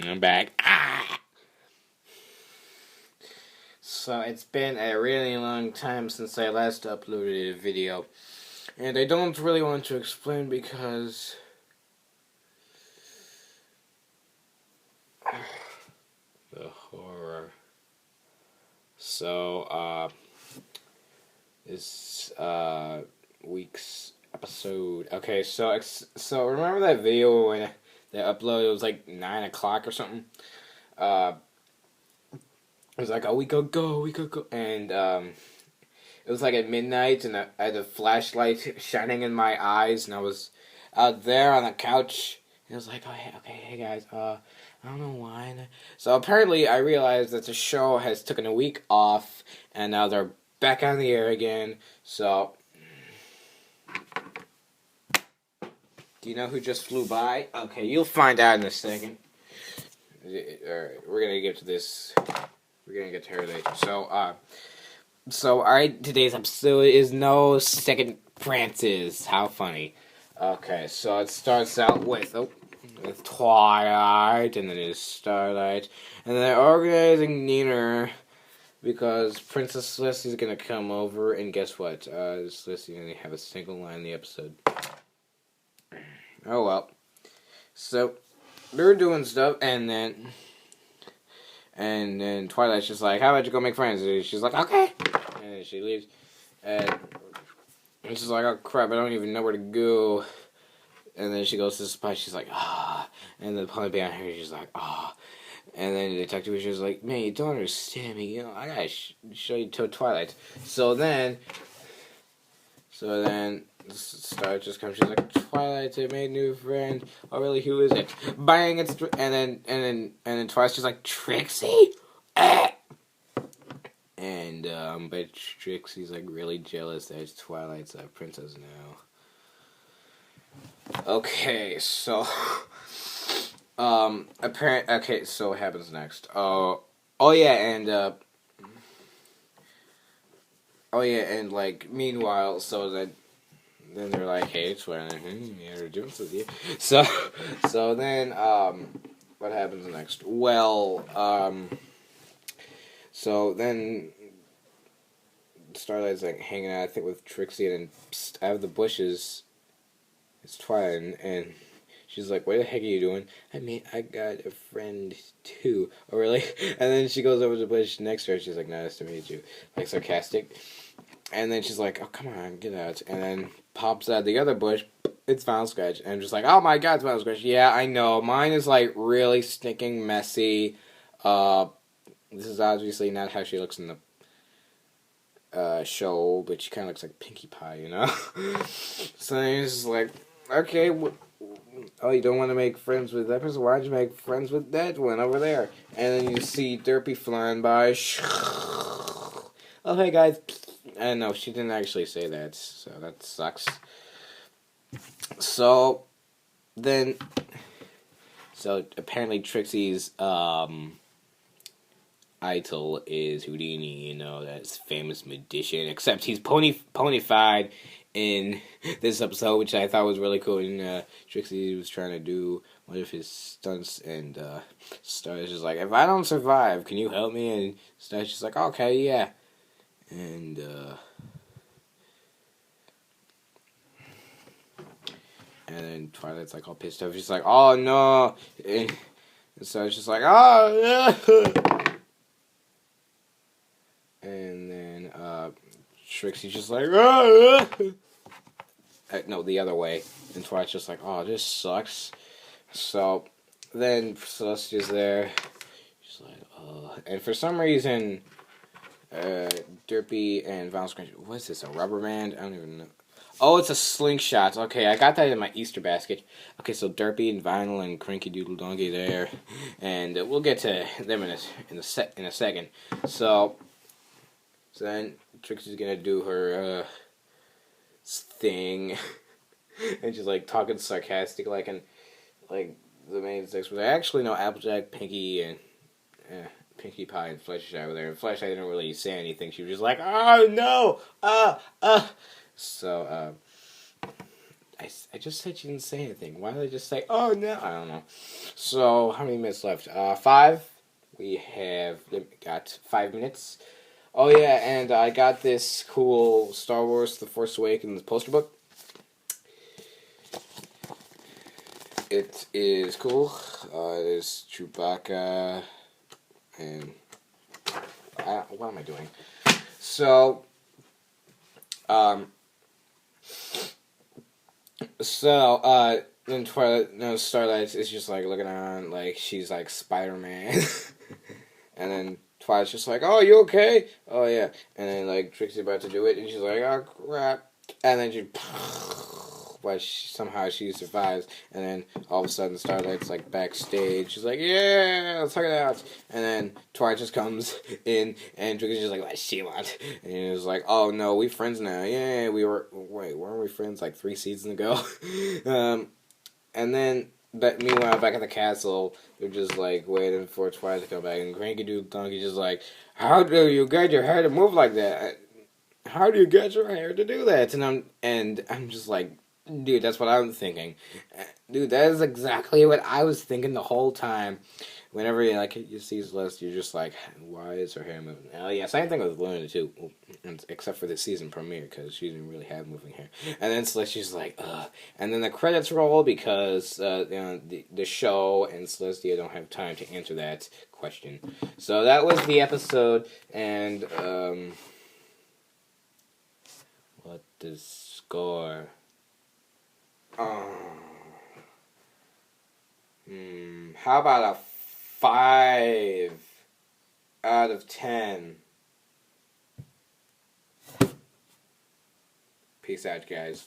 I'm back. So it's been a really long time since I last uploaded a video. And I don't really want to explain because the horror. So, this week's episode. Okay, so remember that video when they uploaded? It was like 9 o'clock or something. It was like a week ago, and it was like at midnight, and I had a flashlight shining in my eyes, and I was out there on the couch, and I was like, oh, hey guys, I don't know why. So apparently, I realized that the show has taken a week off, and now they're back on the air again. So, do you know who just flew by? Okay, you'll find out in a second. Alright, we're gonna get to this. We're gonna get to her later. So alright, today's episode is no second prances. How funny. Okay, so it starts out with Twilight, and then it's Starlight, and then they're organizing dinner because Princess Leslie's gonna come over, and guess what? Leslie's gonna have a single line in the episode. Oh well. So they're doing stuff, and then Twilight's just like, how about you go make friends? And she's like, okay. And then she leaves. And she's like, oh crap, I don't even know where to go. And then she goes to the spot, she's like, ah. And the pony behind her, she's like, ah. And then the detective was just like, man, you don't understand me. You know, I gotta show you to Twilight. So then Star just comes. She's like, Twilight, I made a new friend. Oh, really? Who is it? Bang! It's and then Twilight's just like, Trixie. And but Trixie's like really jealous that Twilight's a princess now. Okay, so Okay, so what happens next? Like meanwhile, so that. Then they're like, hey, Twilight, yeah, we're doing this with you. So then, what happens next? Well, so then Starlight's like hanging out, I think, with Trixie, and then out of the bushes, it's Twilight, and she's like, what the heck are you doing? I got a friend, too. Oh, really? And then she goes over to the bush next to her, she's like, nice to meet you. Like, sarcastic. And then she's like, oh, come on, get out. And then pops out the other bush, it's Final Scratch. And I'm just like, oh my god, it's Final Scratch. Yeah, I know. Mine is, like, really stinking messy. This is obviously not how she looks in the show, but she kind of looks like Pinkie Pie, you know? So then he's just like, okay, oh, you don't want to make friends with that person? Why'd you make friends with that one over there? And then you see Derpy flying by. Oh, hey, guys. No, she didn't actually say that, so that sucks. So apparently Trixie's idol is Houdini, you know, that famous magician, except he's ponyfied in this episode, which I thought was really cool. And Trixie was trying to do one of his stunts, and Star's just like, if I don't survive, can you help me? And Star's just like, okay, yeah. And then Twilight's like all pissed off. She's like, oh no. And so it's just like, oh yeah. And then Trixie's just like, oh yeah. No, the other way. And Twilight's just like, oh, this sucks. So then Celestia's there. She's like, oh. And for some reason, Derpy and Final Scratch. What's this? A rubber band? I don't even know. Oh, it's a slingshot. Okay, I got that in my Easter basket. Okay, so Derpy and Vinyl and Cranky Doodle Donkey there, and we'll get to them in a second. So then Trixie's gonna do her thing, and she's like talking sarcastic, like the main six was actually no Applejack, Pinkie, and Pinkie Pie and Fluttershy over there. And Fluttershy didn't really say anything. She was just like, oh no, So I just said she didn't say anything. Why did I just say, oh no? I don't know. So, how many minutes left? 5. We have got 5 minutes. Oh yeah, and I got this cool Star Wars The Force Awakens poster book. It is cool. It is Chewbacca, and what am I doing? So, then Twilight, no, Starlight is just like looking around like she's like Spider-Man, and then Twilight's just like, "Oh, you okay? Oh yeah," and then like Trixie's about to do it, and she's like, "Oh crap," and then but somehow she survives, and then all of a sudden Starlight's like backstage. She's like, "Yeah, let's talk it out." And then Twilight just comes in, and Trixie's just like, "What does she want?" And he's like, "Oh no, we friends now. Yeah, weren't we friends like 3 seasons ago?" And then, but meanwhile, back at the castle, they're just like waiting for Twilight to come back, and Cranky Donkey's just like, "How do you get your hair to move like that? How do you get your hair to do that?" And I'm just like, dude, that's what I'm thinking. Dude, that is exactly what I was thinking the whole time. Whenever you see Celeste, you're just like, why is her hair moving? Oh yeah, same thing with Luna too, except for the season premiere because she didn't really have moving hair. And then Celeste, she's like, ugh. And then the credits roll because the show and Celestia don't have time to answer that question. So that was the episode, and what the score? How about a 5 out of 10? Peace out, guys.